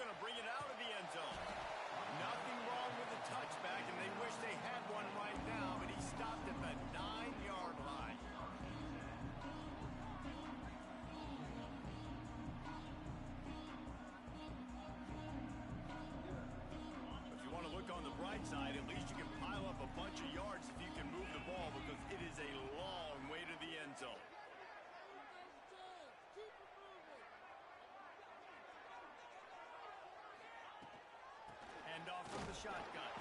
going to bring it out of the end zone. Nothing wrong with the touchback, and they wish they had one right now, but he stopped at the 9-yard line. If you want to look on the bright side, at least you can pile up a bunch of yards if you can move the ball, because it is a long way to the end zone. Hand off from the shotgun.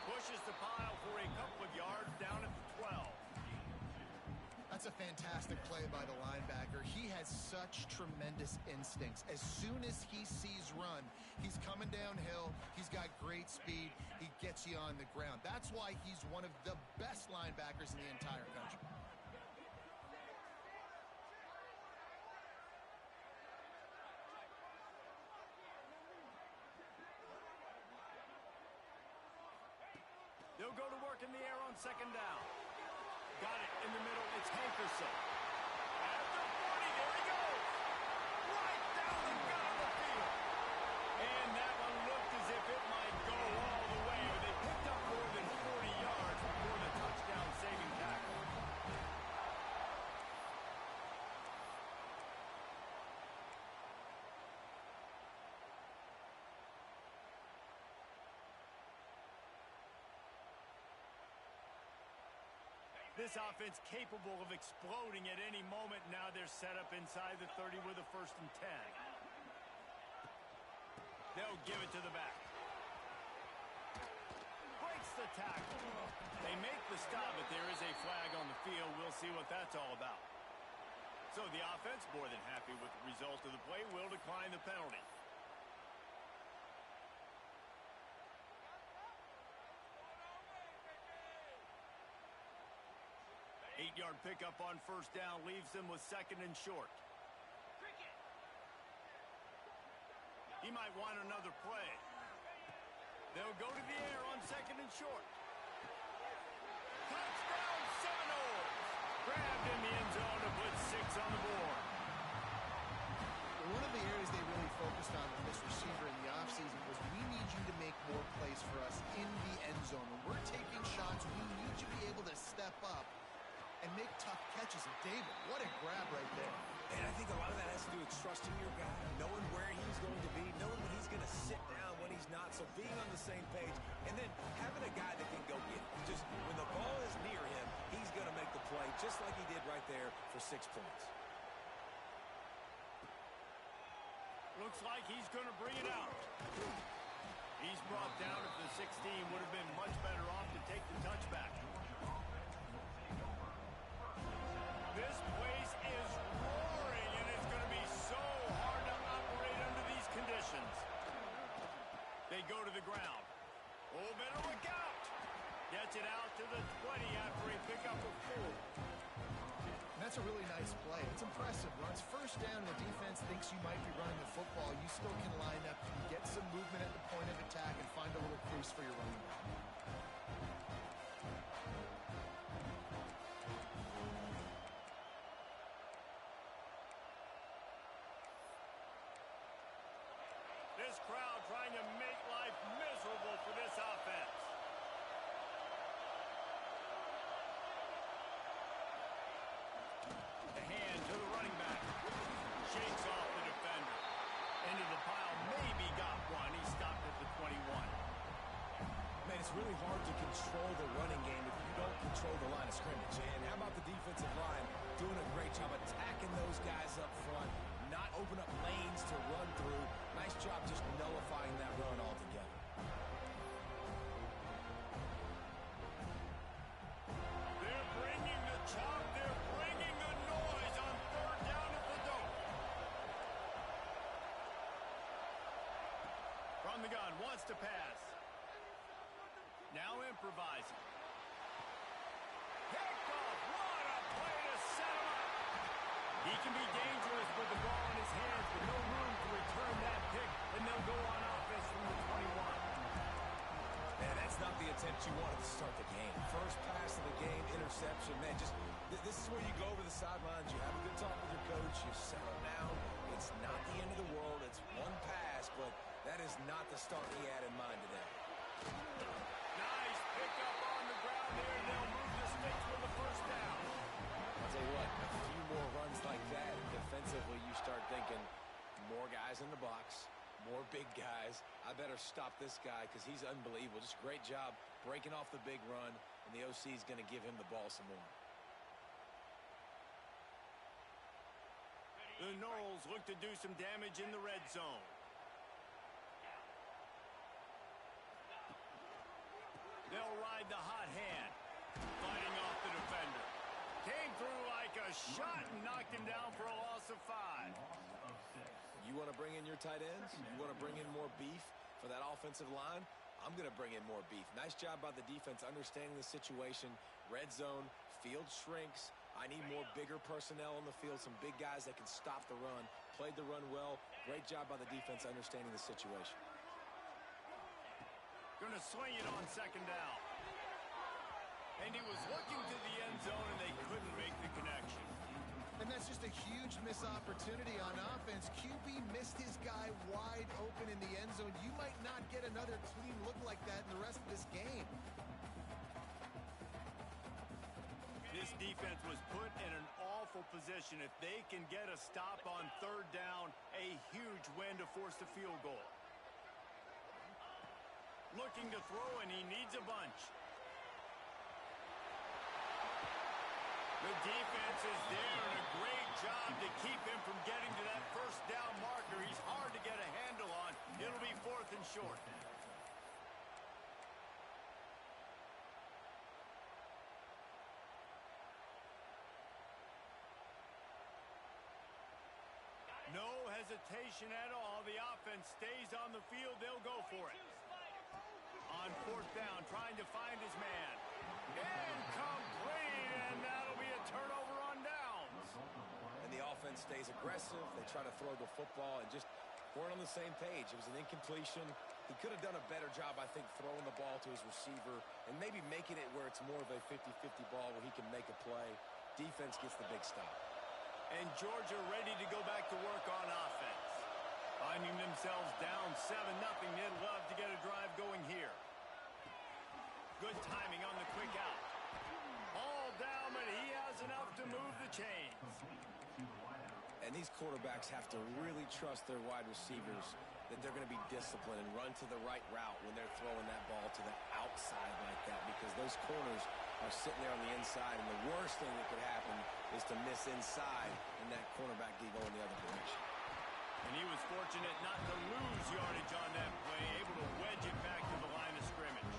Pushes the pile for a couple of yards down at the 12. That's a fantastic play by the linebacker. He has such tremendous instincts. As soon as he sees run, he's coming downhill. He's got great speed. He gets you on the ground. That's why he's one of the best linebackers in the entire country. They'll go to work in the air on second down. Got it in the middle. It's Hankerson. At the 40, there he goes. Right down the gut of the field. And that one looked as if it might go all the way. They picked up more than 40 yards before the touchdown-saving tackle. This offense capable of exploding at any moment. Now they're set up inside the 30 with a 1st and 10. They'll give it to the back. Breaks the tackle. They make the stop, but there is a flag on the field. We'll see what that's all about. So the offense, more than happy with the result of the play, will decline the penalty. Eight-yard pickup on 1st down leaves them with 2nd and short. He might want another play. They'll go to the air on 2nd and short. Touchdown Seminoles! Grabbed in the end zone to put 6 on the board. One of the areas they really focused on with this receiver in the offseason was, we need you to make more plays for us in the end zone. When we're taking shots, we need you to be able to step up and make tough catches. And David, what a grab right there. And I think a lot of that has to do with trusting your guy, knowing where he's going to be, knowing when he's going to sit down, when he's not. So being on the same page, and then having a guy that can go get it. Just when the ball is near him, he's going to make the play, just like he did right there for 6 points. Looks like he's going to bring it out. He's brought down at the 16. Would have been much better off to take the touchback. This place is roaring, and it's going to be so hard to operate under these conditions. They go to the ground. Oh, better look out. Gets it out to the 20 after a pickup of 4. And that's a really nice play. It's impressive. Runs 1st down, and the defense thinks you might be running the football. You still can line up, you can get some movement at the point of attack, and find a little crease for your running back. This crowd trying to make life miserable for this offense. The hand to the running back. Shakes off the defender. Into the pile, maybe got one. He stopped at the 21. Man, it's really hard to control the running game if you don't control the line of scrimmage. And how about the defensive line doing a great job attacking those guys up front, not open up lanes to run through. Nice job just nullifying that run altogether. They're bringing the chop. They're bringing the noise on 3rd down at the dome. From the gun, wants to pass. Now improvising. Picked off. What a play to set him up. He can be dangerous with the ball in his hands, but no room to return that pick, and they'll go on offense from the 21. Man, that's not the attempt you wanted to start the game. First pass of the game, interception. Man, just this is where you go over the sidelines. You have a good talk with your coach. You settle down. It's not the end of the world. It's one pass, but That is not the start he had in mind today. Nice pickup on the ground there. They'll move the sticks for the first down. I'll tell you what, a few more runs like that, defensively you start thinking more guys in the box, more big guys. I better stop this guy because he's unbelievable. Just great job breaking off the big run, and the OC is going to give him the ball some more. The Noles look to do some damage in the red zone. They'll ride the hot hand, fighting off the defender. Came through like a shot and knocked him down for a loss of 5. You want to bring in your tight ends? You want to bring in more beef for that offensive line? I'm going to bring in more beef. Nice job by the defense understanding the situation. Red zone, field shrinks. I need more bigger personnel on the field, some big guys that can stop the run. Played the run well. Great job by the defense understanding the situation. Gonna swing it on second down. And he was looking to the end zone, and they couldn't make the connection. And that's just a huge missed opportunity on offense. QB missed his guy wide open in the end zone. You might not get another clean look like that in the rest of this game. This defense was put in an awful position. If they can get a stop on third down, a huge win to force the field goal. Looking to throw, and he needs a bunch. The defense is there, and a great job to keep him from getting to that first down marker. He's hard to get a handle on. It'll be 4th and short. No hesitation at all. The offense stays on the field. They'll go for it. On 4th down, trying to find his man. Incomplete, and that'll be a turnover on downs. And the offense stays aggressive. They try to throw the football and just weren't on the same page. It was an incompletion. He could have done a better job, I think, throwing the ball to his receiver and maybe making it where it's more of a 50-50 ball where he can make a play. Defense gets the big stop. And Georgia ready to go back to work on offense. Finding themselves down 7-0. They'd love to get a drive going here. Good timing on the quick out. Ball down, but he has enough to move the chains. And these quarterbacks have to really trust their wide receivers that they're going to be disciplined and run to the right route when they're throwing that ball to the outside like that, because those corners are sitting there on the inside, and the worst thing that could happen is to miss inside and that cornerback be going the other direction. And he was fortunate not to lose yardage on that play, able to wedge it back to the line of scrimmage.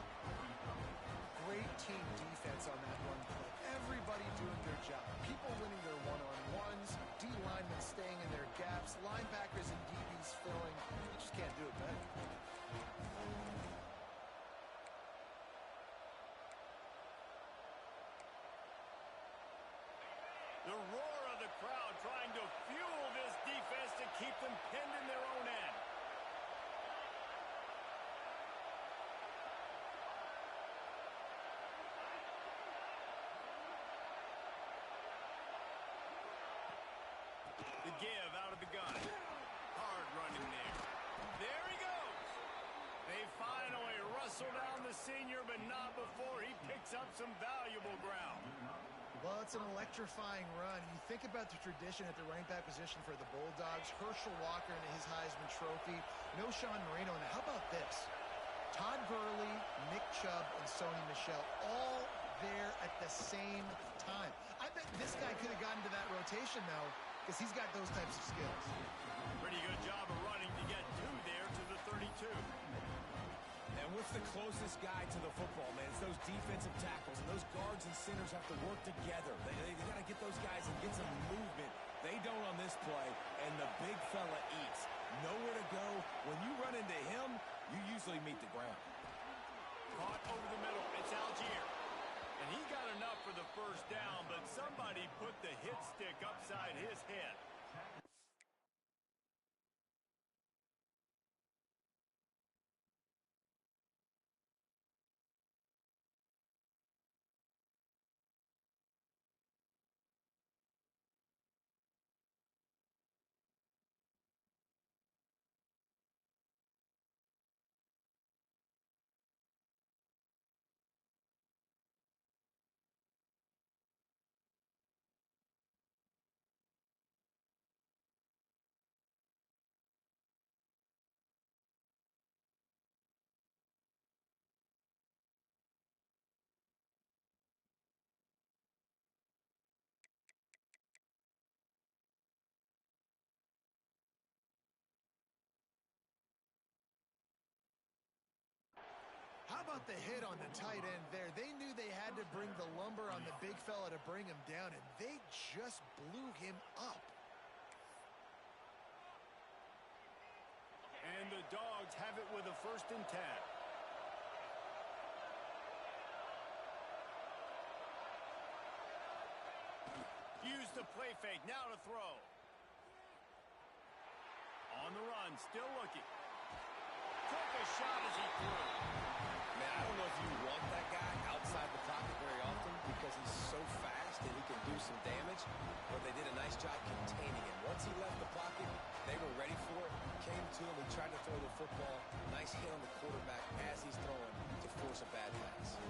Great team defense on that one play. Everybody doing their job. People winning their one-on-ones, D-linemen staying in their gaps, linebackers and DBs filling. You just can't do it better. The roar of the crowd trying to fuel this defense to keep them pinned in their own end. The give out of the gun. Hard running there. There he goes. They finally wrestle down the senior, but not before he picks up some valuable ground. Well, it's an electrifying run. You think about the tradition at the running back position for the Bulldogs. Herschel Walker and his Heisman Trophy. No Sean Marino. And how about this? Todd Gurley, Nick Chubb, and Sony Michel all there at the same time. I bet this guy could have gotten to that rotation, though, because he's got those types of skills. Pretty good job of running to get there to the 32. And what's the closest guy to the football, man? It's those defensive tackles, and those guards and centers have to work together. They got to get those guys and get some movement. They don't on this play, and the big fella eats. Nowhere to go. When you run into him, you usually meet the ground. Caught over the middle. It's Algier. And he got enough for the first down, but somebody put the hit stick upside his head. about the hit on the tight end there? They knew they had to bring the lumber on the big fella to bring him down, and they just blew him up. And the Dogs have it with a 1st and 10. Use the play fake, now to throw. On the run, still looking. Took a shot as he threw. Man, I don't know if you want that guy outside the pocket very often because he's so fast and he can do some damage, but they did a nice job containing him. Once he left the pocket, they were ready for it, came to him, and tried to throw the football. Nice hit on the quarterback as he's throwing to force a bad pass.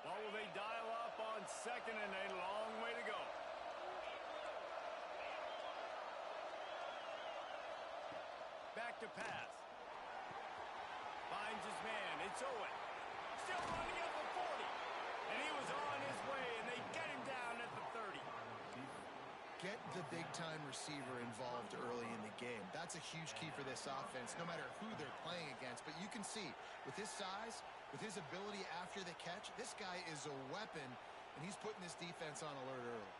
What will they dial up on 2nd and a long way to go? Back to pass. Finds his man. It's Owen. Still running at the 40. And he was on his way, and they get him down at the 30. Get the big-time receiver involved early in the game. That's a huge key for this offense, no matter who they're playing against. But you can see, with his size, with his ability after the catch, this guy is a weapon, and he's putting this defense on alert early.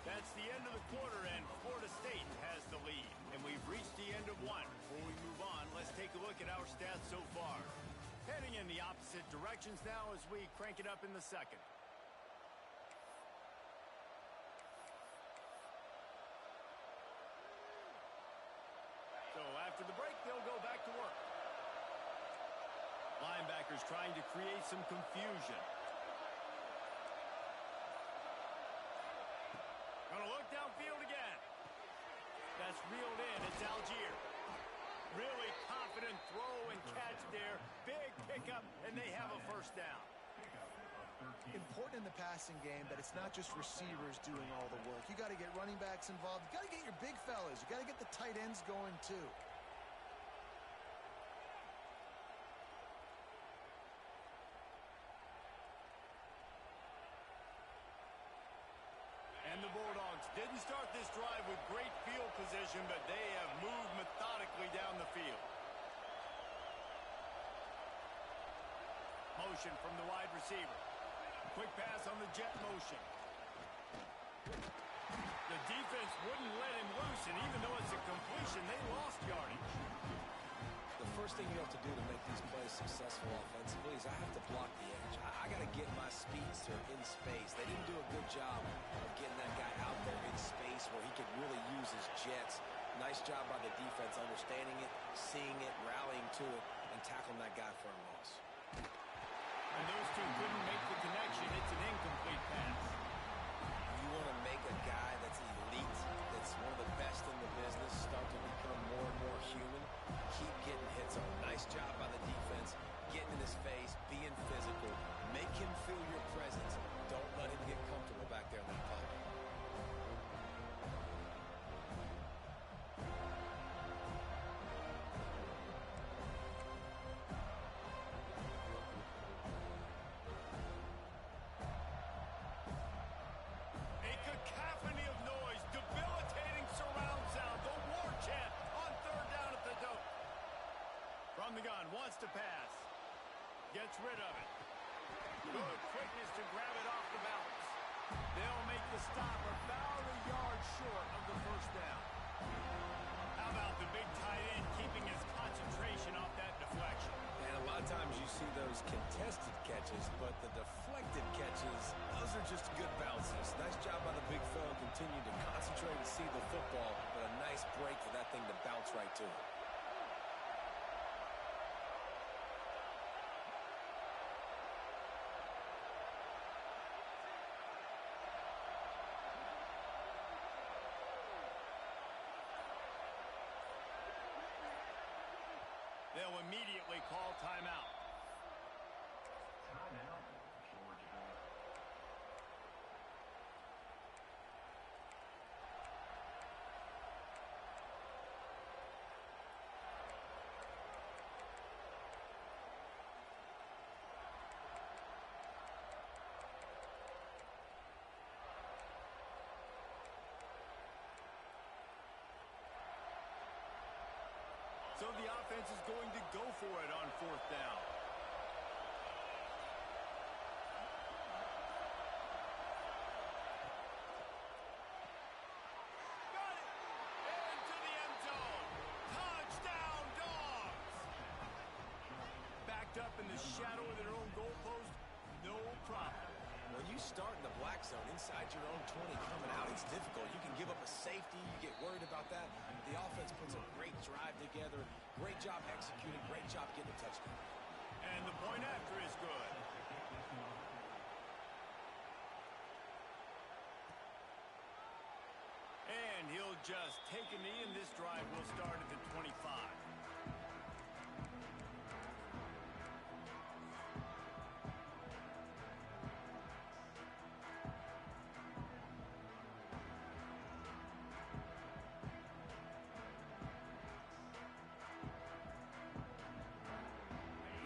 That's the end of the quarter, and Florida State has the lead. And we've reached the end of one. Before we move on, let's take a look at our stats so far. Heading in the opposite directions now as we crank it up in the 2nd. So after the break, they'll go back to work. Linebackers trying to create some confusion. Gonna look downfield again. That's reeled in. It's Algier. Really confident throw and catch there. Big pickup, and they have a 1st down. Important in the passing game that it's not just receivers doing all the work. You got to get running backs involved. You got to get your big fellas. You got to get the tight ends going too. And the Bulldogs didn't start this drive with great field position, but they have moved methodically down the field. Motion from the wide receiver. Quick pass on the jet motion. The defense wouldn't let him loose, and even though it's a completion, they lost yardage. The first thing you have to do to make these plays successful offensively is I have to block the edge. I got to get my speedster in space. They didn't do a good job of getting that guy out there in space where he could really use his jets. Nice job by the defense understanding it, seeing it, rallying to it, and tackling that guy for a loss. And those two couldn't make the connection. It's an incomplete pass. You want to make a guy that's elite, that's one of the best in the business, start to become more and more human. Keep getting hits on. Nice job by the defense, getting in his face, being physical. Make him feel your presence. Don't let him get comfortable back there in that pocket. From the gun, wants to pass. Gets rid of it. Good quickness to grab it off the balance. They'll make the stop about a yard short of the 1st down. How about the big tight end keeping his concentration off that deflection? And a lot of times you see those contested catches, but the deflected catches, those are just good bounces. Nice job by the big fella, continue to concentrate and see the football, but a nice break for that thing to bounce right to it. They'll immediately call timeout. the offense is going to go for it on fourth down. Got it! Into the end zone. Touchdown, Dogs! Backed up in the shadow of their own goalpost, no problem. When you start in the black zone inside your own 20 coming out, it's difficult. You can give up a safety. You get worried about that. The offense puts a great drive together. Great job executing. Great job getting a touchdown. And the point after is good. And he'll just take a knee, and this drive will start at the 25.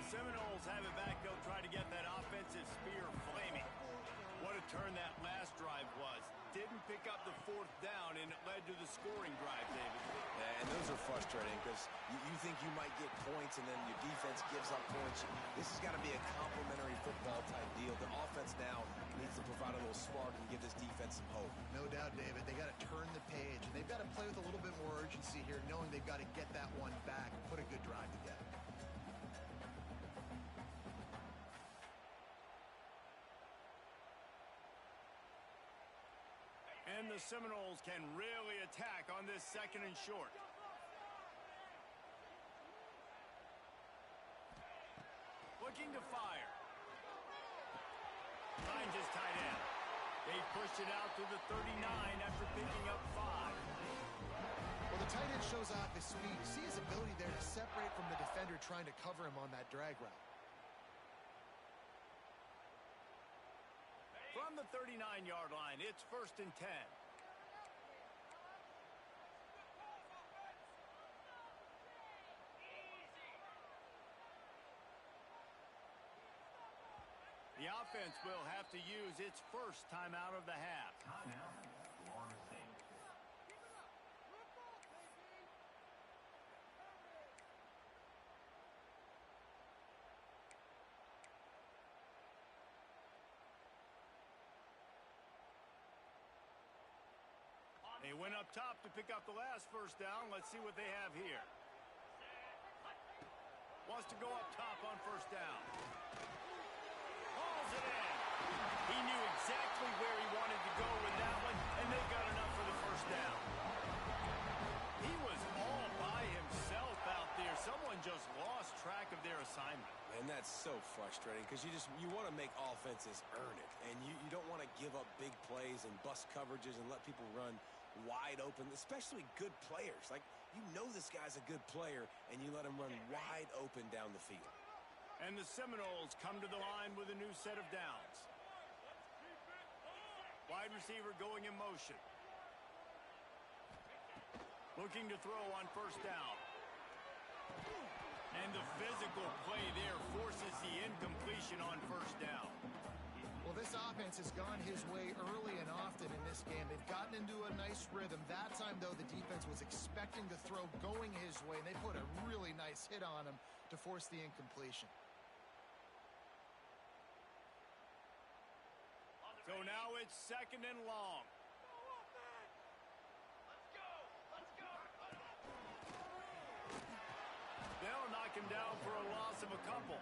Seminoles have it back. They'll try to get that offensive spear flaming. What a turn that last drive was. Didn't pick up the fourth down, and it led to the scoring drive, David. Yeah, and those are frustrating because you think you might get points, and then your defense gives up points. This has got to be a complementary football type deal. The offense now needs to provide a little spark and give this defense some hope. No doubt, David. They got to turn the page, and they've got to play with a little bit more urgency here, knowing they've got to get that one back and put a good drive together. And the Seminoles can really attack on this second and short. Looking to fire. Finds his tight end. They pushed it out to the 39 after picking up 5. Well, the tight end shows off his speed. You see his ability there to separate from the defender trying to cover him on that drag route. From the 39-yard line, it's 1st and 10. The offense will have to use its first timeout of the half. They went up top to pick up the last first down. Let's see what they have here. Wants to go up top on first down. Hauls it in. He knew exactly where he wanted to go with that one, and they got enough for the first down. He was all by himself out there. Someone just lost track of their assignment. And that's so frustrating because you want to make offenses earn it. And you don't want to give up big plays and bust coverages and let people run wide open, especially good players. Like, you know this guy's a good player, and you let him run wide open down the field. And the Seminoles come to the line with a new set of downs. Wide receiver going in motion. Looking to throw on first down. And the physical play there forces the incompletion on first down. Well, this offense has gone his way early and often in this game. They've gotten into a nice rhythm. That time, though, the defense was expecting the throw going his way, and they put a really nice hit on him to force the incompletion. So now it's 2nd and long. They'll knock him down for a loss of a couple.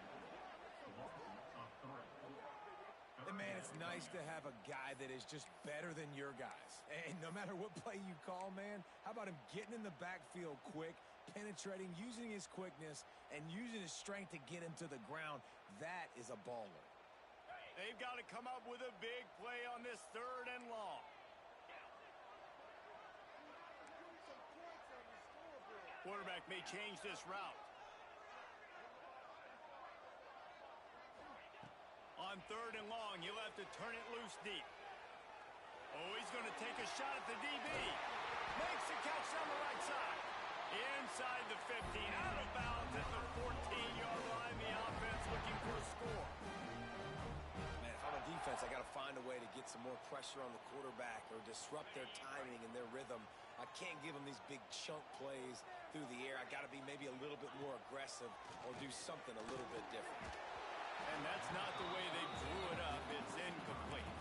And man, it's nice to have a guy that is just better than your guys. And no matter what play you call, man, how about him getting in the backfield quick, penetrating, using his quickness, and using his strength to get him to the ground? That is a baller. They've got to come up with a big play on this 3rd and long. Quarterback may change this route. On 3rd and long, he'll have to turn it loose deep. Oh, he's going to take a shot at the DB. Makes the catch on the right side. Inside the 15, out of bounds at the 14-yard line. The offense looking for a score. Man, if I'm a defense, I got to find a way to get some more pressure on the quarterback or disrupt their timing and their rhythm. I can't give them these big chunk plays through the air. I got to be maybe a little bit more aggressive or do something a little bit different. And that's not the way they drew it up. It's incomplete.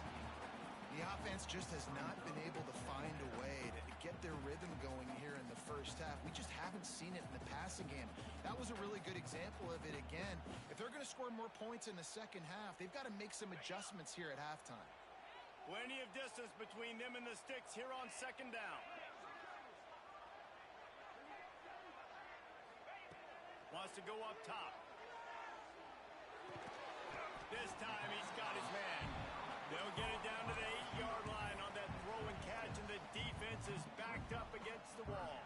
The offense just has not been able to find a way to get their rhythm going here in the first half. We just haven't seen it in the passing game. That was a really good example of it again. If they're going to score more points in the second half, they've got to make some adjustments here at halftime. Plenty of distance between them and the sticks here on second down. Wants to go up top. This time he's got his man. They'll get it down to the 8-yard line on that throw and catch, and the defense is backed up against the wall.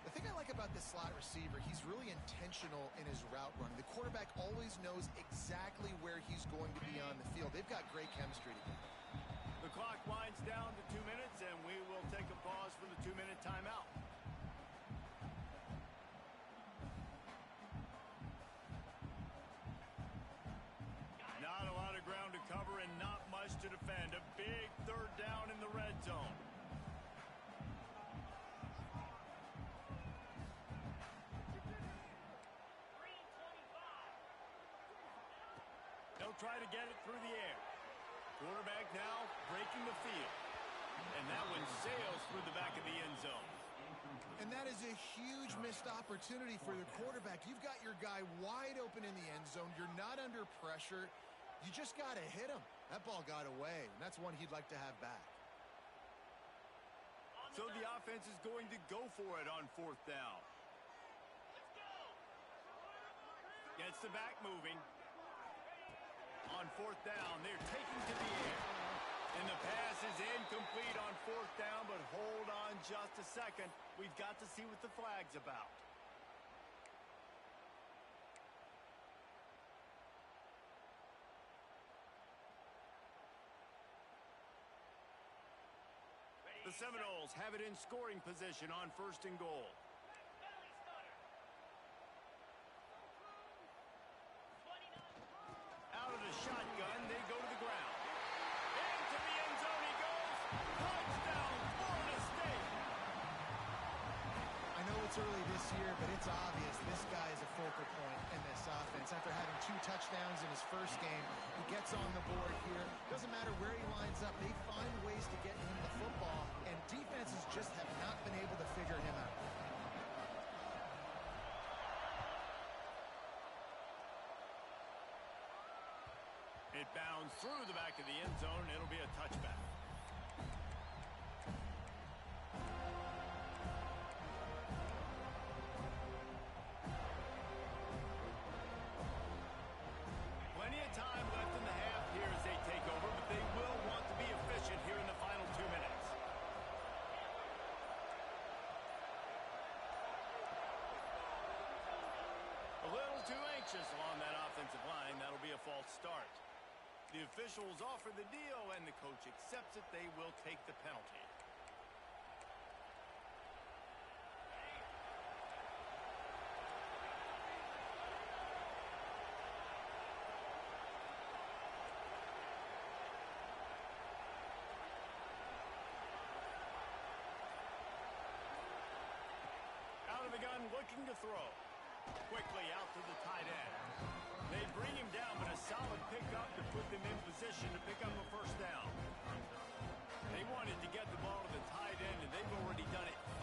The thing I like about this slot receiver, he's really intentional in his route running. The quarterback always knows exactly where he's going to be on the field. They've got great chemistry together. The clock winds down to 2 minutes, and we will take a pause for the 2-minute timeout. Not a lot of ground to cover and not much to defend. A big third down in the red zone. They'll try to get it through the air. Quarterback now breaking the field. And that one sails through the back of the end zone. And that is a huge missed opportunity for the quarterback. You've got your guy wide open in the end zone. You're not under pressure. You just got to hit him. That ball got away, and that's one he'd like to have back. So the offense is going to go for it on fourth down. Gets the back moving. On fourth down, they're taking to the air. And the pass is incomplete on fourth down, but hold on just a second. We've got to see what the flag's about. The Seminoles have it in scoring position on first and goal. Out of the shotgun, they go to the ground. Into the end zone he goes. Touchdown, Florida State. I know it's early this year, but it's obvious this guy is a focal point in this offense. After having 2 touchdowns in his first game, he gets on the board here. Doesn't matter where he lines up. They find ways to get him the football, and defenses just have not been able to figure him out. It bounds through the back of the end zone. It'll be a touchback. Plenty of time left in the half here as they take over, but they will want to be efficient here in the final 2 minutes. A little too anxious along that offensive line. That'll be a false start. The officials offer the deal, and the coach accepts it. They will take the penalty. Out of the gun, looking to throw. Quickly out to the tight end. They bring him down, but a solid pickup to put them in position to pick up a first down. They wanted to get the ball to the tight end, and they've already done it 5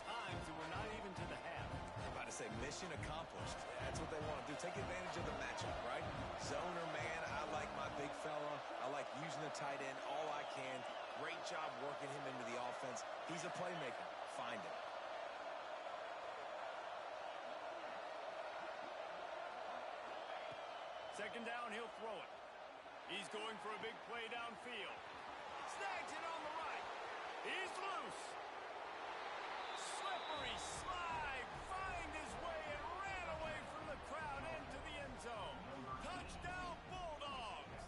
times, and we're not even to the half. I'm about to say mission accomplished. That's what they want to do. Take advantage of the matchup, right? Zone or man, I like my big fella. I like using the tight end all I can. Great job working him into the offense. He's a playmaker. Find him. Second down, he'll throw it. He's going for a big play downfield. Snags it on the right. He's loose. Slippery slide. Find his way and ran away from the crowd into the end zone. Touchdown, Bulldogs.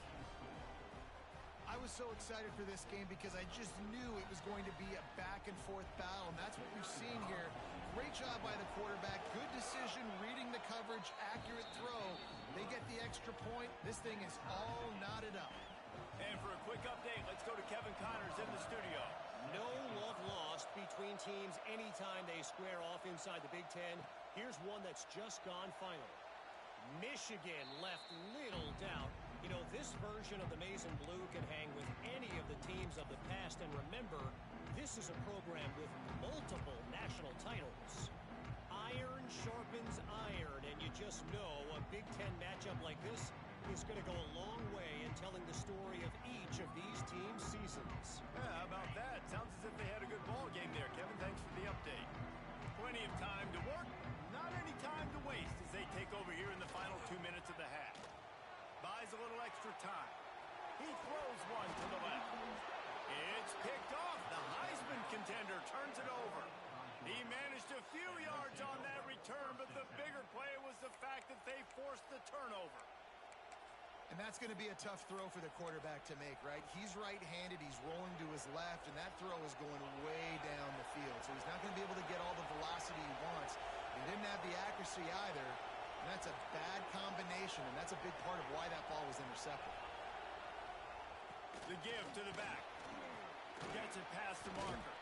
I was so excited for this game because I just knew it was going to be a back-and-forth battle, and that's what we've seen here. Great job by the quarterback. Good decision, reading the coverage, accurate throw. They get the extra point. This thing is all knotted up. And for a quick update, let's go to Kevin Connors in the studio. No love lost between behind teams anytime they square off inside the Big Ten. Here's one that's just gone final. Michigan left little doubt. You know, this version of the Maize and Blue can hang with any of the teams of the past. And remember, this is a program with multiple national titles. Iron sharpens iron, and you just know a Big Ten matchup like this is going to go a long way in telling the story of each of these teams' seasons. Yeah, how about that? Sounds as if they had a good ball game there, Kevin. Thanks for the update. Plenty of time to work, not any time to waste as they take over here in the final 2 minutes of the half. Buys a little extra time. He throws one to the left. It's picked off. The Heisman contender turns it over. He managed a few yards on that return, but the bigger play was the fact that they forced the turnover. And that's going to be a tough throw for the quarterback to make, right? He's right-handed, he's rolling to his left, and that throw is going way down the field. So he's not going to be able to get all the velocity he wants. He didn't have the accuracy either, and that's a bad combination, and that's a big part of why that ball was intercepted. The give to the back. Gets it past the marker.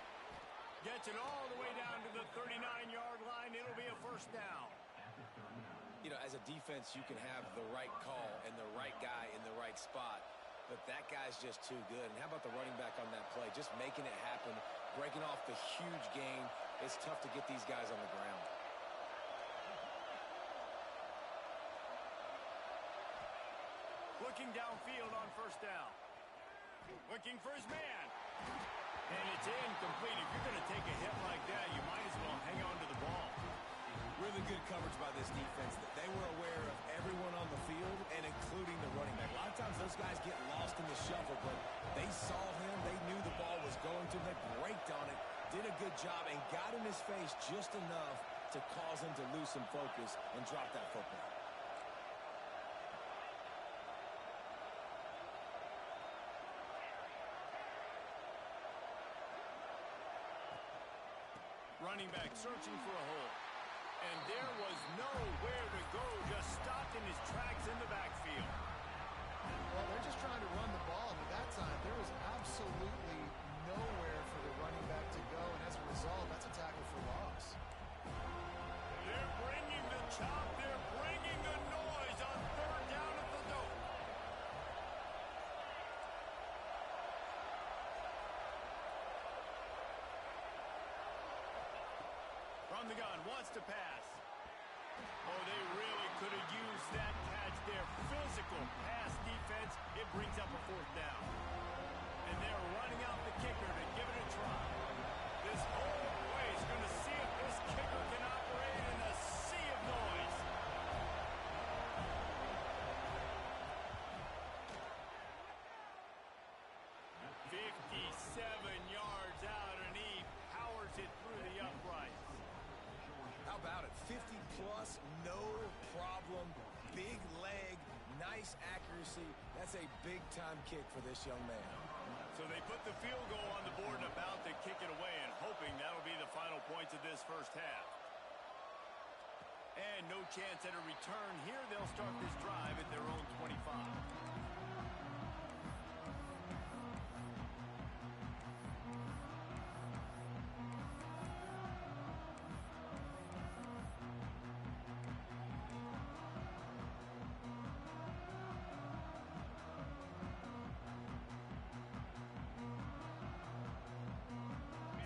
Gets it all the way down to the 39-yard line. It'll be a first down. You know, as a defense, you can have the right call and the right guy in the right spot, but that guy's just too good. And how about the running back on that play? Just making it happen, breaking off the huge gain. It's tough to get these guys on the ground. Looking downfield on first down. Looking for his man. And it's incomplete. If you're going to take a hit like that, you might as well hang on to the ball. Really good coverage by this defense. That they were aware of everyone on the field and including the running back. A lot of times those guys get lost in the shuffle, but they saw him. They knew the ball was going to. They braked on it, did a good job, and got in his face just enough to cause him to lose some focus and drop that football. Running back searching for a hole. And there was nowhere to go, just stopped in his tracks in the backfield. Well, they're just trying to run the ball, but that time there was absolutely nowhere for the running back to go, and as a result, that's a tackle for loss. They're bringing the chop, they're bringing the noise on third down at the dope. From the gun, wants to pass. Oh, they really could have used that catch there. Physical pass defense. It brings up a fourth down. And they're running out the kicker to give it a try. This whole play is going to see if this kicker can operate in a sea of noise. "57 yards out, and he powers it through the uprights." How about it? 50-plus, no problem. Big leg, nice accuracy. That's a big-time kick for this young man. So they put the field goal on the board and about to kick it away, and hoping that'll be the final points of this first half. And no chance at a return here. They'll start this drive at their own 25.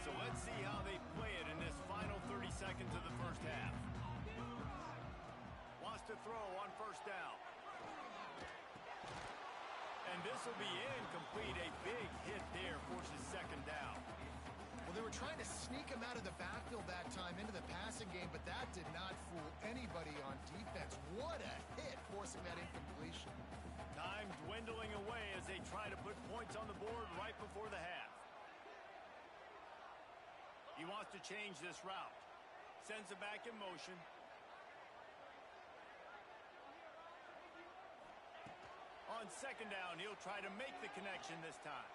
So let's see how they play it in this final 30 seconds of the first half. Wants to throw on first down. And this will be incomplete. A big hit there forces second down. Well, they were trying to sneak him out of the backfield that time into the passing game, but that did not fool anybody on defense. What a hit, forcing that incompletion. Time dwindling away as they try to put points on the board right before the half. He wants to change this route. Sends it back in motion. On second down, he'll try to make the connection this time.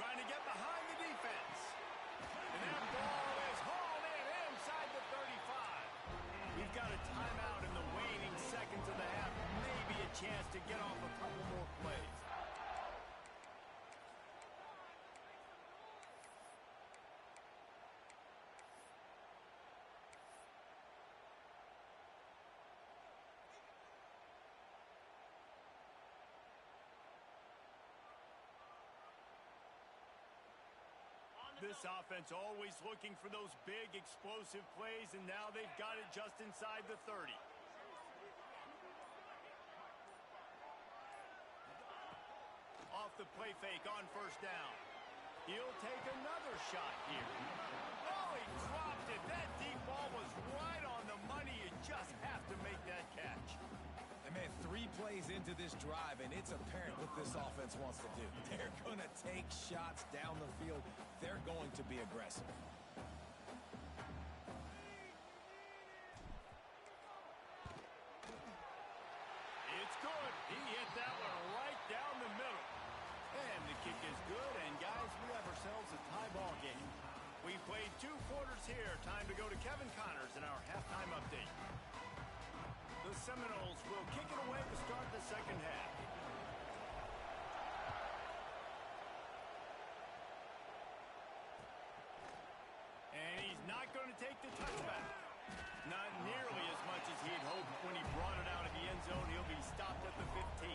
Trying to get behind the defense. And that ball is hauled in inside the 35. We've got a timeout in the waning seconds of the half. Maybe a chance to get off a couple more plays. This offense always looking for those big, explosive plays, and now they've got it just inside the 30. Off the play fake on first down. He'll take another shot here. Oh, he dropped it. That deep ball was right on the money. You just have to make that catch. And man, 3 plays into this drive, and it's apparent what this offense wants to do. They're going to take shots down the field. They're going to be aggressive. It's good. He hit that one right down the middle. And the kick is good, and guys, we have ourselves a tie ball game. We played 2 quarters here. Time to go to Kevin Connors in our halftime update. The Seminoles will kick it away to start the second half. And he's not going to take the touchback. Not nearly as much as he'd hoped when he brought it out of the end zone. He'll be stopped at the 15.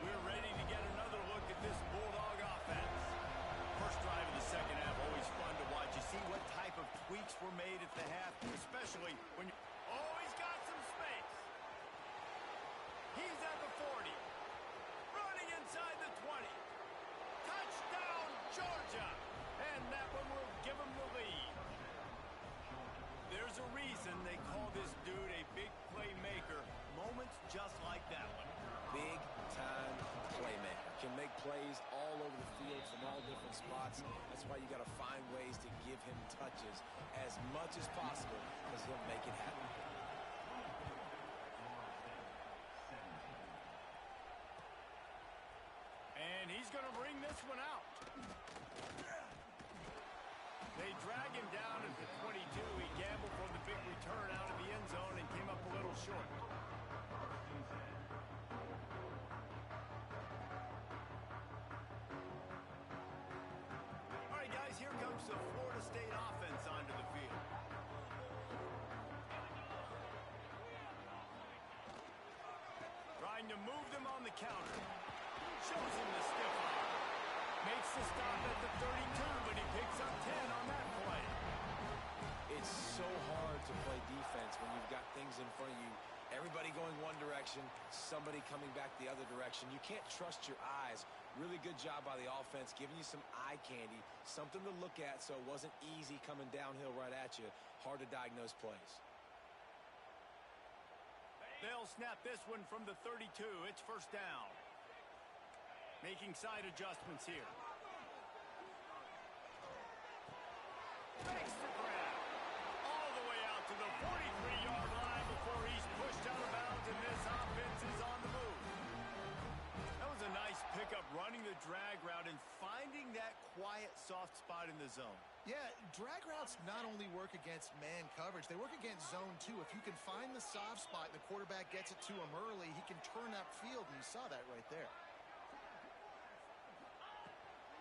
We're ready to get another look at this Bulldog offense. First drive of the second half, always fun to watch. You see what type of tweaks were made at the half, especially when you... Oh, he's got some space. He's at the 40. Running inside the 20. Touchdown, Georgia. And that one will give him the lead. There's a reason they call this dude a big playmaker. Moments just like that one. Big-time playmaker. Can make plays all over the field from all different spots. That's why you got to find ways to give him touches as much as possible, because he'll make it happen. And he's going to bring this one out. They drag him down at the 22. He gambled for the big return out of the end zone and came up a little short. All right, guys, here comes the Florida State offense onto the field. Trying to move them on the counter. Shows him the stiff arm. Makes the stop at the 32, but he picks up 10 on that play. It's so hard to play defense when you've got things in front of you. Everybody going one direction, somebody coming back the other direction. You can't trust your eyes. Really good job by the offense, giving you some eye candy, something to look at so it wasn't easy coming downhill right at you. Hard to diagnose plays. They'll snap this one from the 32. It's first down. Making side adjustments here. Makes the grab. All the way out to the 43-yard line before he's pushed out of bounds, and this offense is on the move. That was a nice pickup, running the drag route and finding that quiet, soft spot in the zone. Yeah, drag routes not only work against man coverage, they work against zone too. If you can find the soft spot and the quarterback gets it to him early, he can turn upfield, and you saw that right there.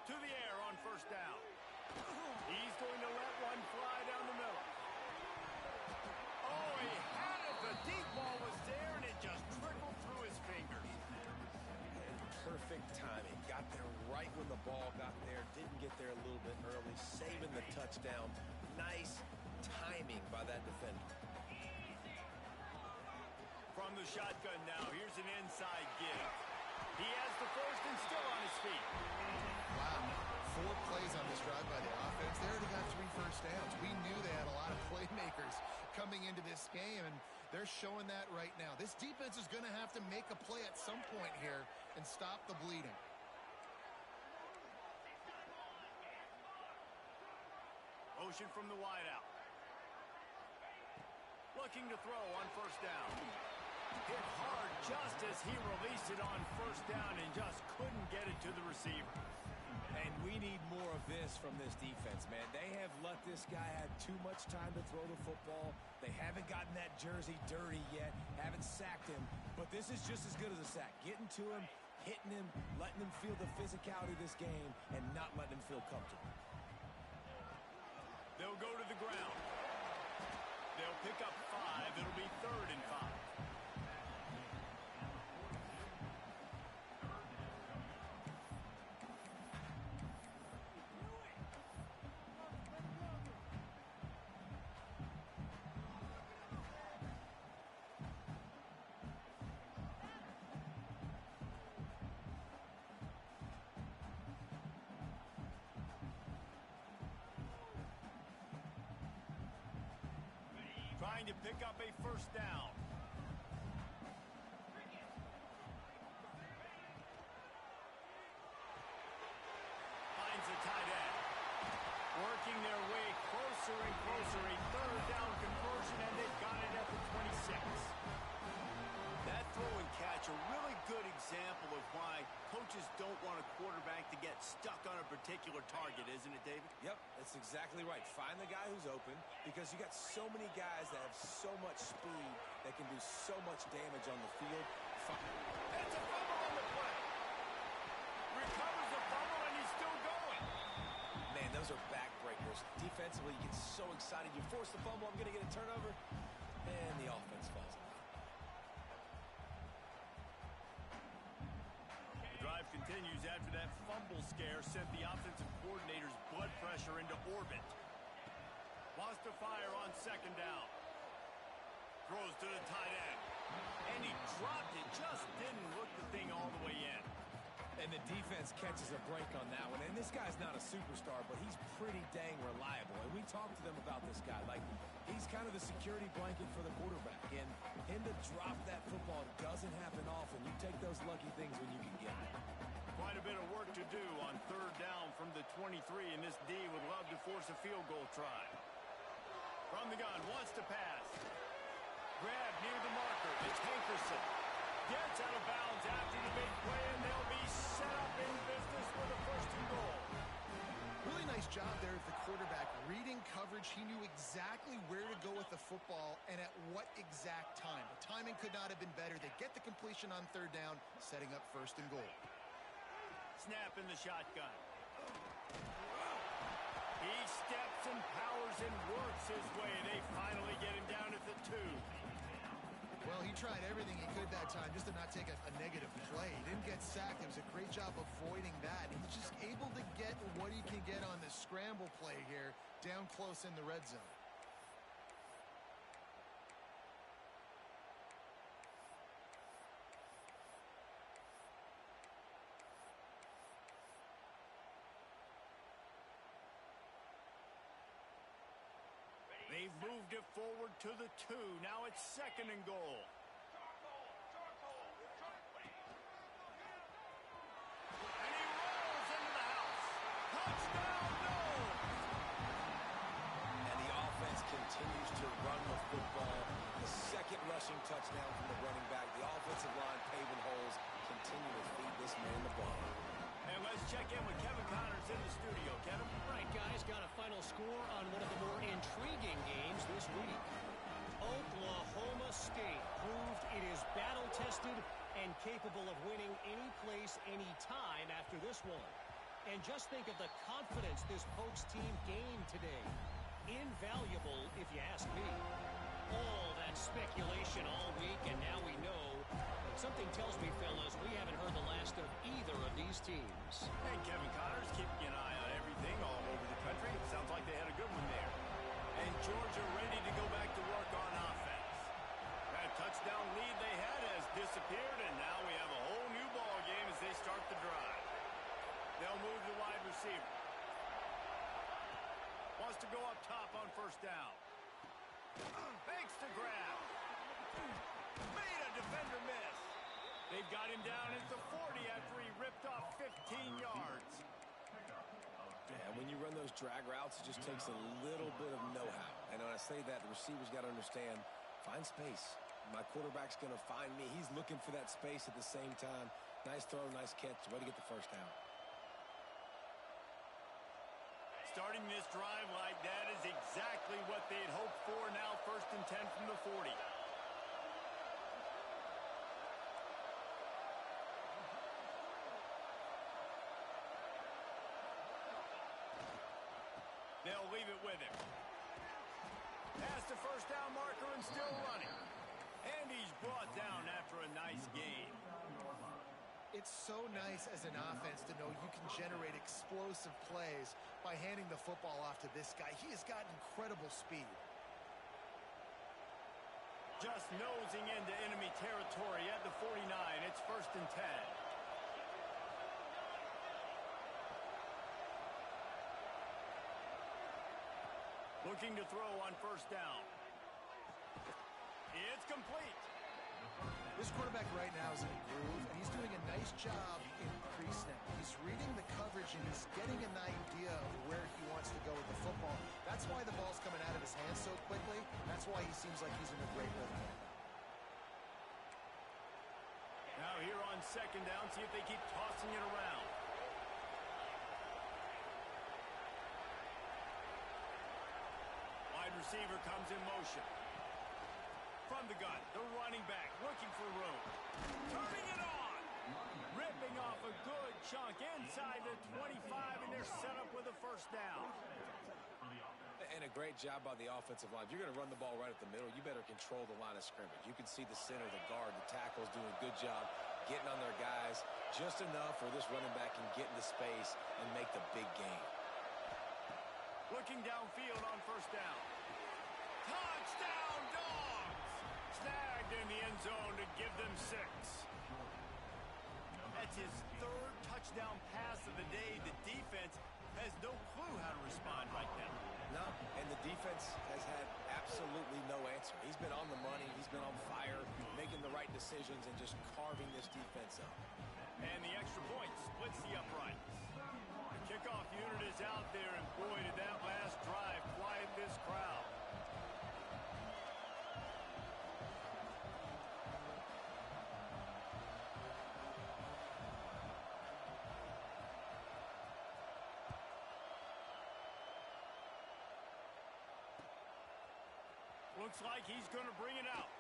To the air on first down. He's going to let one fly down the middle. Oh, he had it. The deep ball was there, and it just trickled through his fingers. Perfect timing. Got there right when the ball got there. Didn't get there a little bit early. Saving the touchdown. Nice timing by that defender. From the shotgun now, here's an inside give. He has the first and still on his feet. Wow, 4 plays on this drive by the offense. They already got 3 first downs. We knew they had a lot of playmakers coming into this game, and they're showing that right now. This defense is going to have to make a play at some point here and stop the bleeding. Motion from the wideout. Looking to throw on first down. Hit hard just as he released it on first down and just couldn't get it to the receiver. And we need more of this from this defense, man. They have let this guy have too much time to throw the football. They haven't gotten that jersey dirty yet, haven't sacked him. But this is just as good as a sack. Getting to him, hitting him, letting him feel the physicality of this game, and not letting him feel comfortable. They'll go to the ground. They'll pick up 5. It'll be 3rd and 5. Trying to pick up a 1st down. Finds a tight end. Working their way closer and closer. A 3rd down conversion, and they've got it at the 26. That throw and catch, a really good example of why coaches don't want a quarterback to get stuck on a particular target, isn't it, David? Yep, that's exactly right. Find the guy who's open because you got so many guys that have so much speed that can do so much damage on the field. It's a fumble on the play. Recovers the fumble, and he's still going. Man, those are backbreakers. Defensively, you get so excited. You force the fumble, I'm going to get a turnover, and the offense falls off. Continues after that fumble scare sent the offensive coordinator's blood pressure into orbit. Wants to fire on 2nd down. Throws to the tight end. And he dropped it. Just didn't look the thing all the way in. And the defense catches a break on that one. And this guy's not a superstar, but he's pretty dang reliable. And we talked to them about this guy. Like, he's kind of the security blanket for the quarterback. And him to drop that football doesn't happen often. You take those lucky things when you can get it. Quite a bit of work to do on 3rd down from the 23, and this D would love to force a field goal try. From the gun, wants to pass. Grab near the marker. It's Hankerson. Gets out of bounds after the big play, and they'll be set up in business with a 1st and goal. Really nice job there of the quarterback. Reading coverage, he knew exactly where to go with the football and at what exact time. The timing could not have been better. They get the completion on 3rd down, setting up 1st and goal. Snap in the shotgun. He steps and powers and works his way. They finally get him down at the 2. Well, he tried everything he could that time just to not take a negative play. He didn't get sacked. It was a great job avoiding that. He's just able to get what he can get on the scramble play here down close in the red zone. They've moved it forward to the 2. Now it's 2nd and goal. And he rolls into the house. Touchdown, no! And the offense continues to run the football. The 2nd rushing touchdown from the running back. The offensive line paving holes. Continue to feed this man the ball. And let's check in with Kevin Connors in the studio. Kevin? Right, guys, got a final score on one of the more intriguing games this week. Oklahoma State proved it is battle-tested and capable of winning any place, any time after this one. And just think of the confidence this Pokes team gained today. Invaluable, if you ask me. All that speculation all week, and now we know. Something tells me, fellas, we haven't heard the last of either of these teams. Hey, Kevin Connors keeping an eye on everything all over the country. It sounds like they had a good one there. And Georgia ready to go back to work on offense. That touchdown lead they had has disappeared, and now we have a whole new ball game as they start the drive. They'll move the wide receiver. Wants to go up top on 1st down. Fakes the grab. Made a defender miss. They've got him down at the 40 after he ripped off 15 yards. Yeah, when you run those drag routes, it just takes a little bit of know-how. And when I say that, the receivers got to understand, find space. My quarterback's going to find me. He's looking for that space at the same time. Nice throw, nice catch. Way to get the 1st down. Starting this drive like that is exactly what they'd hoped for. Now 1st and 10 from the 40. They'll leave it with him. Past the first down marker and still running. And he's brought down after a nice gain. It's so nice as an offense to know you can generate explosive plays by handing the football off to this guy. He has got incredible speed. Just nosing into enemy territory at the 49. It's 1st and 10. Looking to throw on 1st down. It's complete. This quarterback right now is in a groove, and he's doing a nice job in pre-snap. He's reading the coverage, and he's getting an idea of where he wants to go with the football. That's why the ball's coming out of his hands so quickly. That's why he seems like he's in a great rhythm. Now here on 2nd down, see if they keep tossing it around. Wide receiver comes in motion. From the gun, the running back looking for room. Turning it on. Ripping off a good chunk inside the 25, and they're set up with a 1st down. And a great job by the offensive line. If you're going to run the ball right at the middle, you better control the line of scrimmage. You can see the center, the guard, the tackles doing a good job getting on their guys just enough where this running back can get into space and make the big game. Looking downfield on 1st down. Touchdown, Dogs! Snagged in the end zone to give them 6. That's his 3rd touchdown pass of the day. The defense has no clue how to respond right now. No, and the defense has had absolutely no answer. He's been on the money. He's been on fire, making the right decisions and just carving this defense up. And the extra point splits the uprights. The kickoff unit is out there, and boy, did that last drive quiet this crowd. Looks like he's going to bring it out.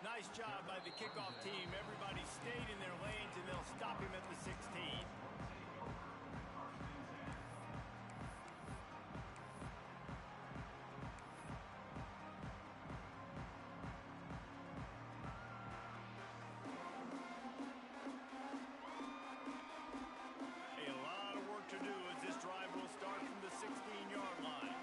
Nice job by the kickoff team. Everybody stayed in their lanes, and they'll stop him at the 16. A lot of work to do as this drive will start from the 16-yard line.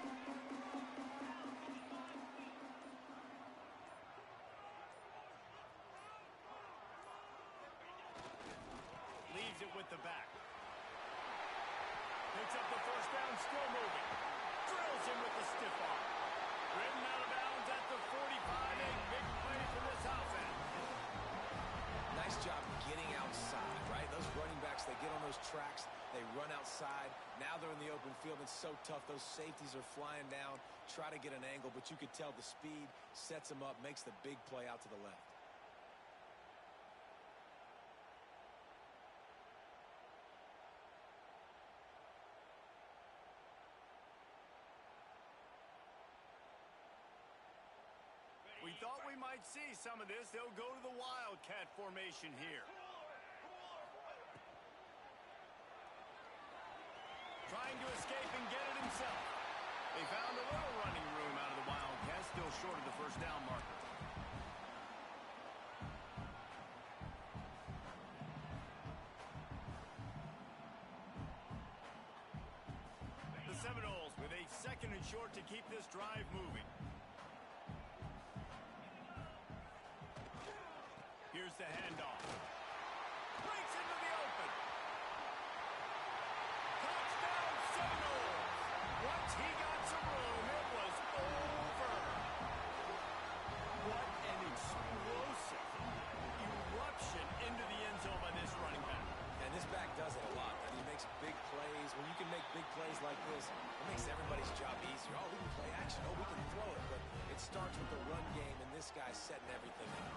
Leaves it with the back. Picks up the 1st down, still moving. Drills him with the stiff arm. Ridden out of bounds at the 45. A big play for this offense. Nice job getting outside, right? Those running backs, they get on those tracks, they run outside. Now they're in the open field. It's so tough. Those safeties are flying down, try to get an angle, but you could tell the speed sets them up, makes the big play out to the left. We thought we might see some of this. They'll go to the Wildcat formation here. Trying to escape and get it himself. They found a little running room out of the Wildcats, still short of the 1st down marker. The Seminoles with a 2nd and short to keep this drive moving. Here's the handoff. Breaks into the open. Touchdown, Seminoles. Once he got some room, it was over. What an explosive eruption into the end zone by this running back. And this back does it a lot. I mean, he makes big plays. When you can make big plays like this, it makes everybody's job easier. Oh, we can play action. Oh, we can throw it. But it starts with the run game, and this guy's setting everything up.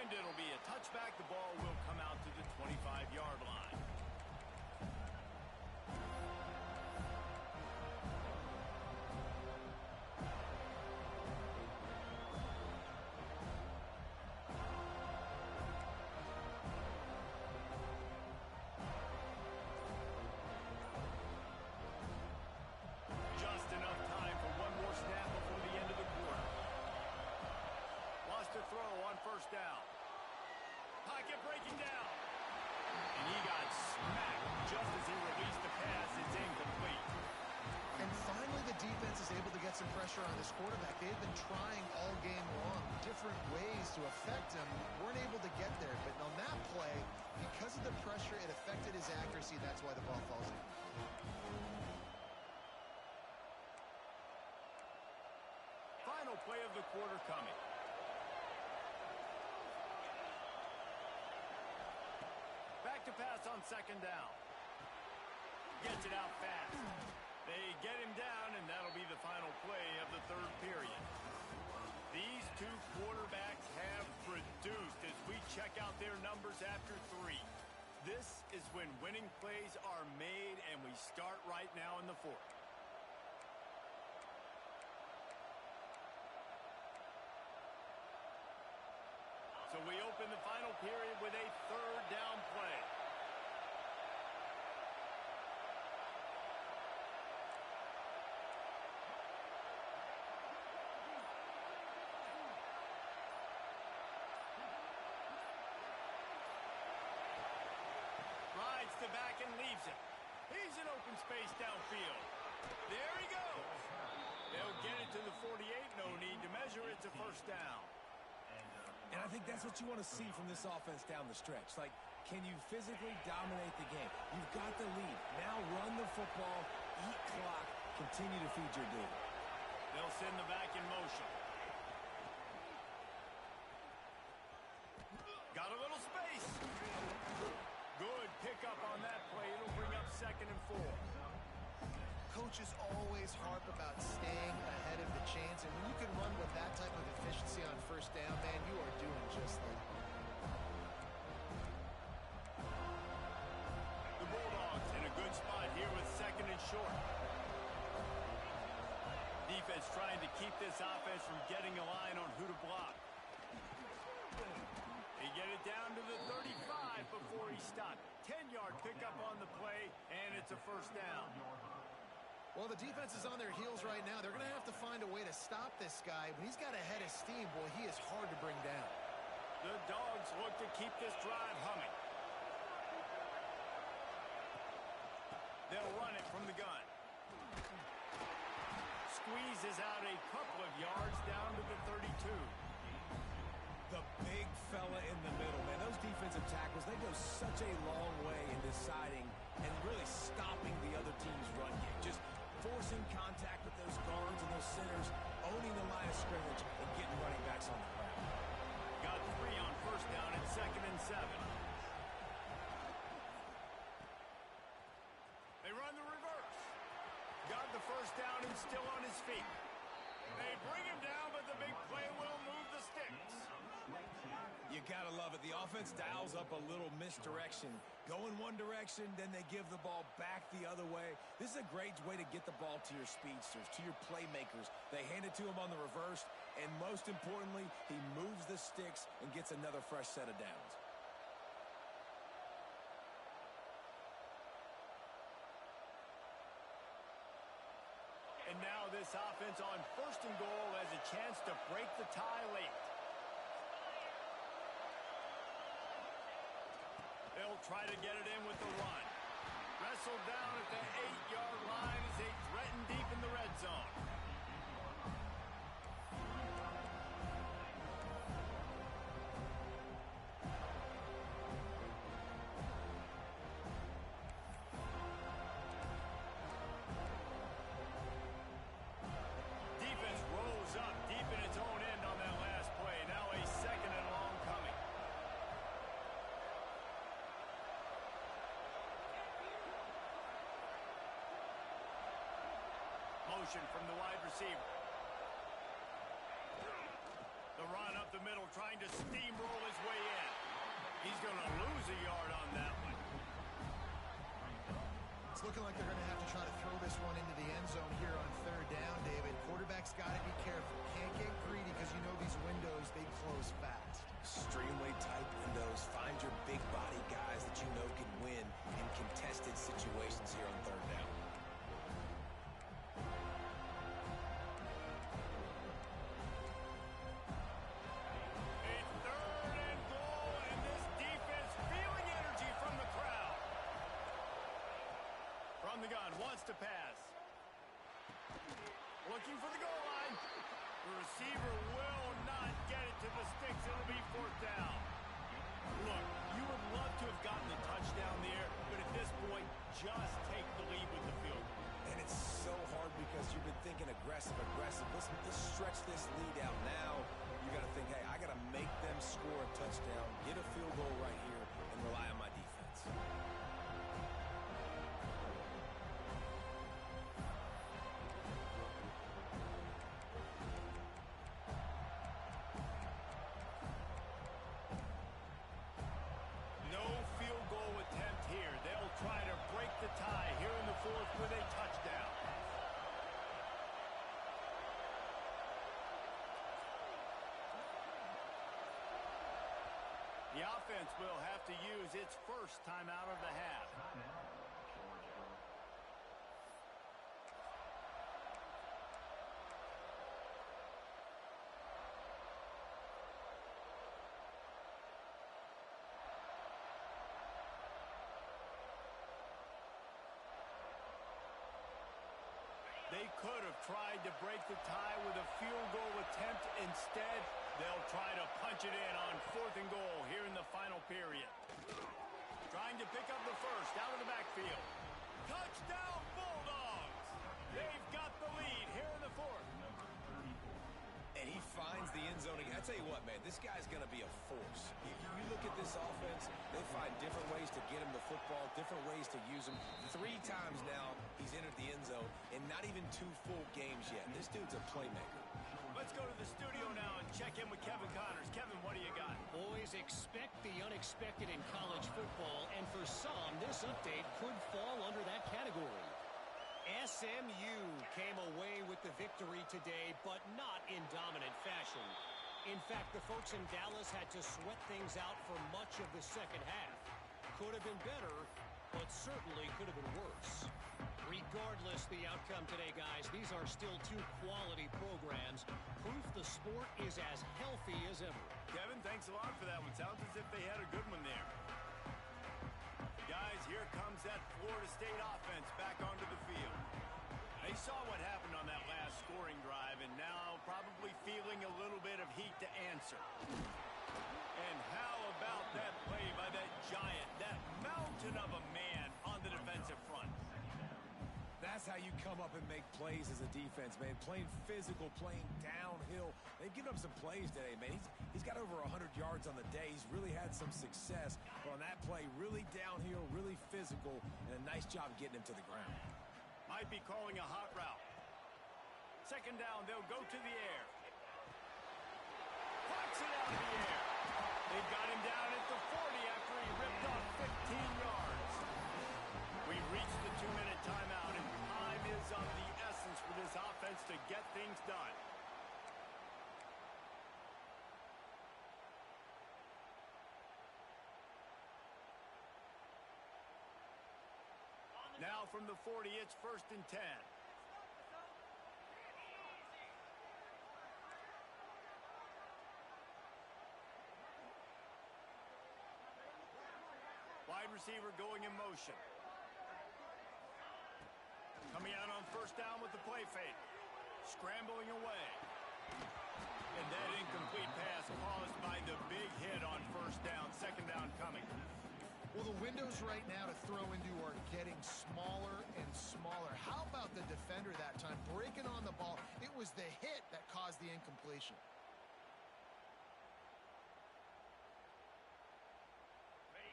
And it'll be a touchback. The ball will come out to the 25-yard line. first down. Pocket breaking down. And he got smacked just as he released the pass. It's incomplete. And finally, the defense is able to get some pressure on this quarterback. They've been trying all game long, different ways to affect him. Weren't able to get there. But on that play, because of the pressure, it affected his accuracy. That's why the ball falls in. Final play of the quarter coming. Back to pass on second down. Gets it out fast. They get him down, and that'll be the final play of the third period. These two quarterbacks have produced as we check out their numbers after 3. This is when winning plays are made, and we start right now in the fourth. So we open the final period with a third down play. Rides to back and leaves it. He's in open space downfield. There he goes. They'll get it to the 48. No need to measure. It's a first down. And I think that's what you want to see from this offense down the stretch. Like, can you physically dominate the game? You've got the lead. Now run the football, eat clock, continue to feed your dude. They'll send the back in motion. Got a little space. Good pickup on that play. It'll bring up 2nd and 4. Coaches always harp about staying ahead of the chains, and when you can run with that type of efficiency on first down, man, you are doing just that. The Bulldogs in a good spot here with 2nd and short. Defense trying to keep this offense from getting a line on who to block. They get it down to the 35 before he stopped. 10-yard pickup on the play, and it's a first down. Well, the defense is on their heels right now. They're going to have to find a way to stop this guy. When he's got a head of steam, boy, he is hard to bring down. The Dogs look to keep this drive humming. They'll run it from the gun. Squeezes out a couple of yards down to the 32. The big fella in the middle, man. Those defensive tackles, they go such a long way in deciding and really stopping the other team's run game. Just forcing contact with those guards and those centers, owning the line of scrimmage, and getting running backs on the ground. Got 3 on first down at 2nd and 7. They run the reverse. Got the first down and still on his feet. They bring him down, but the big play will move the sticks. You gotta love it. The offense dials up a little misdirection. Go in one direction, then they give the ball back the other way. This is a great way to get the ball to your speedsters, to your playmakers. They hand it to him on the reverse, and most importantly, he moves the sticks and gets another fresh set of downs. And now this offense on 1st and goal has a chance to break the tie late. They'll try to get it in with the run. Wrestled down at the 8-yard line as they threaten deep in the red zone. Defense rolls up deep in its own end on that last play. Now a 2nd and long coming. Motion from the wide receiver. The run up the middle, trying to steamroll his way in. He's going to lose a yard on that one. It's looking like they're going to have to try to throw this one into the end zone here on 3rd down, David. Quarterback's got to be careful. Can't get greedy because you know these windows, they close fast. Extremely tight windows. Find your big body guys that you know can win in contested situations here on 3rd down. A 3rd to pass. Looking for the goal line. The receiver will not get it to the sticks. It'll be fourth down. Look, you would love to have gotten the touchdown there, but at this point, just take the lead with the field. And it's so hard because you've been thinking aggressive. Let's stretch this lead out now. You got to think, hey, I got to make them score a touchdown, get a field goal right here, and rely on my defense. No field goal attempt here. They'll try to break the tie here in the fourth with a touchdown. The offense will have to use its first timeout of the half. They could have tried to break the tie with a field goal attempt. Instead, they'll try to punch it in on fourth and goal here in the final period. Trying to pick up the first out of the backfield. Touchdown Bulldogs! They've got the lead here in the fourth. And he finds the end zone. I tell you what, man, this guy's going to be a force. You look at this offense, they find different ways to get him the football, different ways to use him. 3 times now he's entered the end zone, and not even 2 full games yet. This dude's a playmaker. Let's go to the studio now and check in with Kevin Connors. Kevin, what do you got? Boys, expect the unexpected in college football, and for some, this update could fall under that category. SMU came away with the victory today, but not in dominant fashion. In fact, the folks in Dallas had to sweat things out for much of the second half. Could have been better, but certainly could have been worse. Regardless the outcome today, guys, these are still 2 quality programs. Proof the sport is as healthy as ever. Kevin, thanks a lot for that one. Sounds as if they had a good one there. Guys, here comes that Florida State offense back onto the field. They saw what happened on that last scoring drive, and now probably feeling a little bit of heat to answer. And how about that play by that giant, that mountain of a man on the defensive front? That's how you come up and make plays as a defense, man. Playing physical, playing downhill. They've given up some plays today, man. He's got over 100 yards on the day. He's really had some success. But on that play, really downhill, really physical, and a nice job getting him to the ground. Might be calling a hot route. Second down, they'll go to the air. Puts it out of the air. They got him down at the 40 after he ripped off 15 yards. We reached the 2-minute timeout, and time is of the essence for this offense to get things done. Now from the 40, it's 1st and 10. Wide receiver going in motion. Coming out on 1st down with the play fake. Scrambling away. And that incomplete pass caused by the big hit on 1st down. 2nd down coming. Well, the windows right now to throw into are getting smaller and smaller. How about the defender that time breaking on the ball? It was the hit that caused the incompletion.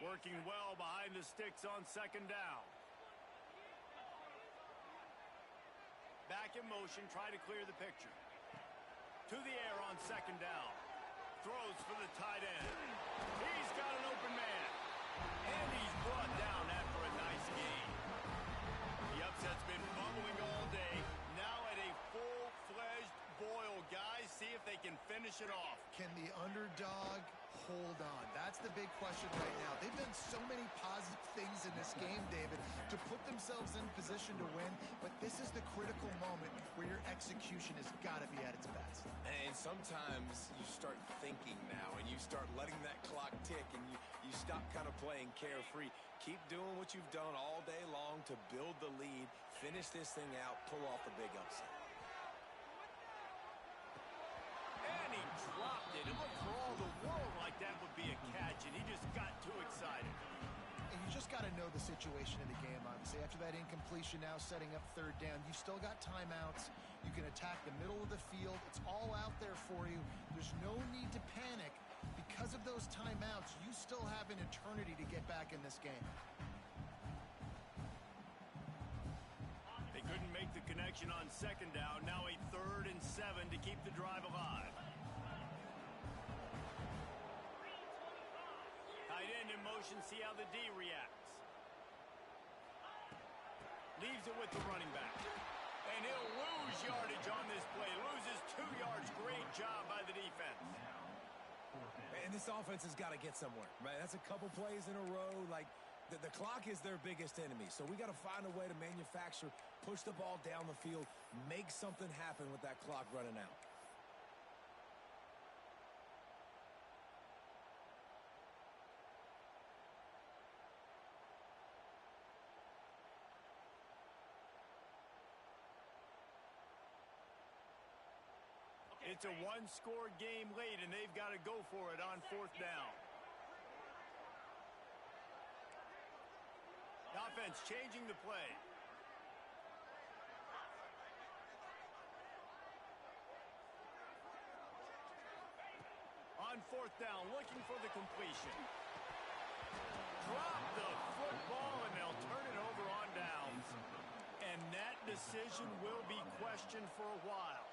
Working well behind the sticks on 2nd down. Back in motion, try to clear the picture. To the air on 2nd down. Throws for the tight end. He's got an open man. And he's brought down after a nice gain. The upset's been bubbling all day. Now at a full-fledged boil. Guys, see if they can finish it off. Can the underdog hold on? That's the big question right now. They've done so many positive things in this game, David, to put themselves in position to win, but this is the critical moment where your execution has got to be at its best. And sometimes you start thinking now, and you start letting that clock tick, and you stop kind of playing carefree. Keep doing what you've done all day long to build the lead, finish this thing out, pull off the big upset. And he dropped it. It looked for all the world like that would be a catch, and he just got too excited. And you just got to know the situation of the game, obviously. After that incompletion, now setting up third down, you've still got timeouts. You can attack the middle of the field. It's all out there for you. There's no need to panic. Because of those timeouts, you still have an eternity to get back in this game. They couldn't make the connection on second down. Now a 3rd and 7 to keep the drive alive. Tight end in motion, see how the D reacts. Leaves it with the running back. And he'll lose yardage on this play. Loses 2 yards. Great job by the defense. And this offense has got to get somewhere, right? That's a couple plays in a row. Like, the clock is their biggest enemy. So we got to find a way to manufacture, push the ball down the field, make something happen with that clock running out. It's a one-score game late, and they've got to go for it on 4th down. The offense changing the play. On 4th down, looking for the completion. Drop the football, and they'll turn it over on downs. And that decision will be questioned for a while.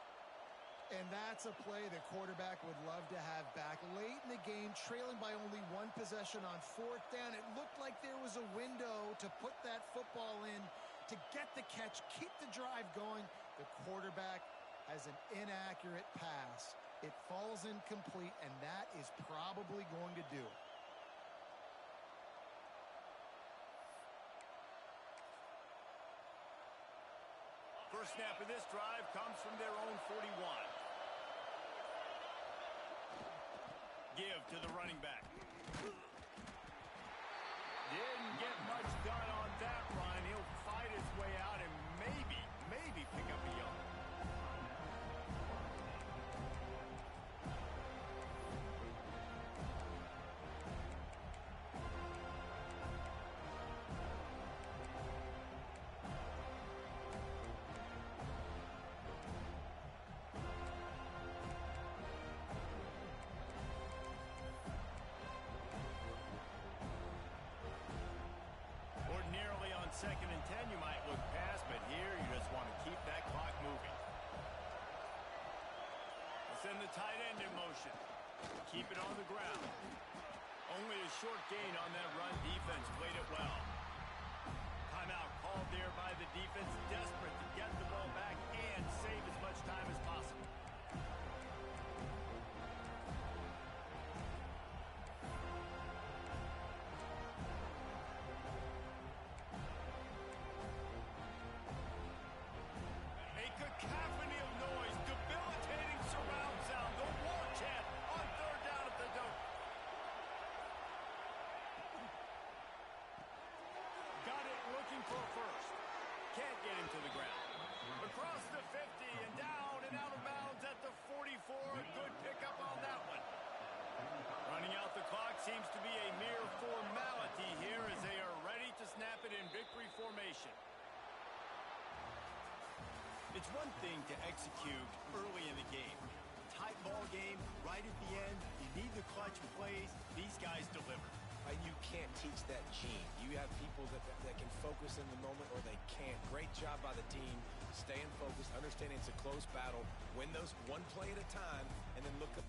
And that's a play the quarterback would love to have back. Late in the game, trailing by only 1 possession on 4th down. It looked like there was a window to put that football in, to get the catch, keep the drive going. The quarterback has an inaccurate pass. It falls incomplete, and that is probably going to do it. First snap of this drive comes from their own 41. Give to the running back. Didn't get much done on that run. He'll fight his way out and maybe pick up a yard. Ordinarily on 2nd and 10, you might look past, but here you just want to keep that clock moving. We'll send the tight end in motion. Keep it on the ground. Only a short gain on that run. Defense played it well. Timeout called there by the defense, desperate to get the ball back and save as much time as possible. A cacophony of noise, debilitating surround sound, the war chant on 3rd down at the dope. Got it, looking for a first. Can't get him to the ground. Across the 50 and down and out of bounds at the 44. A good pickup on that one. Running out the clock seems to be a mere formality here as they are ready to snap it in victory formation. It's one thing to execute early in the game. Tight ball game, right at the end. You need the clutch plays. These guys deliver. You can't teach that gene. You have people that can focus in the moment or they can't. Great job by the team, staying focused, understanding it's a close battle, win those one play at a time, and then look up.